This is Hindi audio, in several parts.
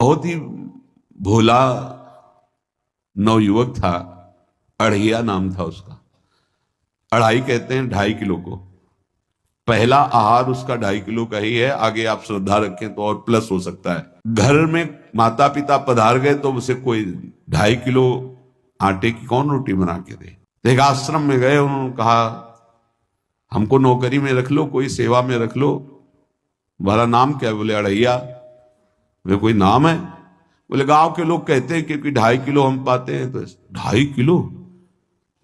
बहुत ही भोला नवयुवक था, अढ़िया नाम था उसका। अढ़ाई कहते हैं 2.5 किलो को। पहला आहार उसका 2.5 किलो का ही है, आगे आप श्रद्धा रखें तो और प्लस हो सकता है। घर में माता पिता पधार गए तो उसे कोई 2.5 किलो आटे की कौन रोटी बना के दे। एक आश्रम में गए, उन्होंने कहा हमको नौकरी में रख लो, कोई सेवा में रख लो। तुम्हारा नाम क्या है? बोले अढ़ैया। वे कोई नाम है? बोले गांव के लोग कहते हैं क्योंकि 2.5 किलो हम पाते हैं। तो 2.5 किलो?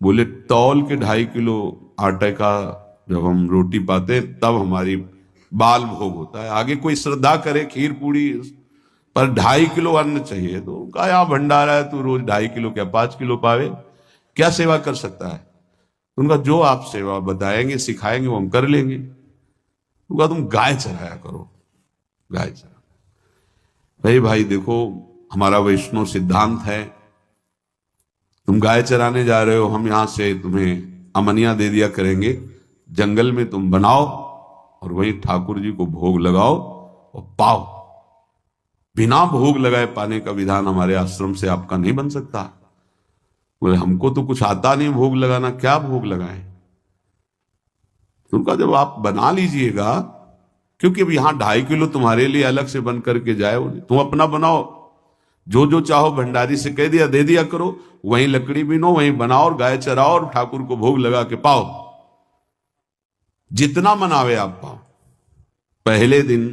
बोले तौल के 2.5 किलो आटे का जब हम रोटी पाते हैं तब हमारी बाल भोग होता है। आगे कोई श्रद्धा करे खीर पूड़ी, पर 2.5 किलो अन्न चाहिए। तो कहा यहाँ भंडारा है, तू रोज 2.5 किलो क्या 5 किलो पावे, क्या सेवा कर सकता है? उनका जो आप सेवा बताएंगे सिखाएंगे वो हम कर लेंगे। उनका तुम गाय चराया करो, गाय चरा। भाई भाई देखो, हमारा वैष्णव सिद्धांत है, तुम गाय चराने जा रहे हो, हम यहां से तुम्हें अमनिया दे दिया करेंगे, जंगल में तुम बनाओ और वहीं ठाकुर जी को भोग लगाओ और पाओ। बिना भोग लगाए पाने का विधान हमारे आश्रम से आपका नहीं बन सकता। बोले हमको तो कुछ आता नहीं भोग लगाना, क्या भोग लगाएं? उनका जब आप बना लीजिएगा, क्योंकि अब यहां 2.5 किलो तुम्हारे लिए अलग से बन करके जाए, तुम अपना बनाओ, जो जो चाहो भंडारी से कह दिया दे दिया करो, वहीं लकड़ी बीनो, वहीं बनाओ और गाय चराओ और ठाकुर को भोग लगा के पाओ। जितना मनावे आप पाओ। पहले दिन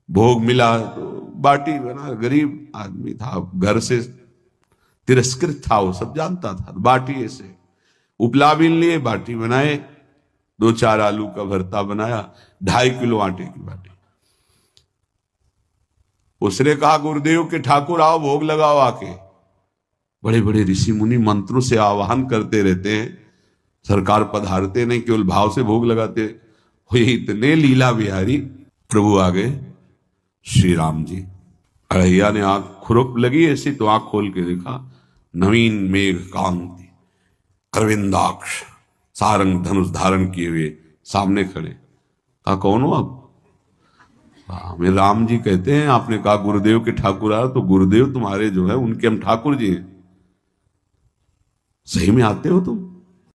भोग मिला तो बाटी बना, गरीब आदमी था, घर से तिरस्कृत था, वो सब जानता था। बाटी ऐसे उपला बीन लिए, बाटी बनाए, 2-4 आलू का भरता बनाया, 2.5 किलो आटे की बाटी। उसने कहा गुरुदेव के ठाकुर आओ भोग लगाओ आके। बड़े बड़े ऋषि मुनि मंत्रों से आवाहन करते रहते हैं, सरकार पधारते नहीं, केवल भाव से भोग लगाते हुए। इतने लीला बिहारी प्रभु आ गए श्री राम जी। अढ़ैया ने आंख खुरप लगी ऐसी तो आंख खोल के देखा, नवीन मेघ कांति, अरविंदाक्ष, सारंग धनुष धारण किए हुए सामने खड़े। कहा कौन हो आप? हमें राम जी कहते हैं। आपने कहा गुरुदेव के ठाकुर आ, तो गुरुदेव तुम्हारे जो है उनके हम ठाकुर जी हैं। सही में आते हो तुम?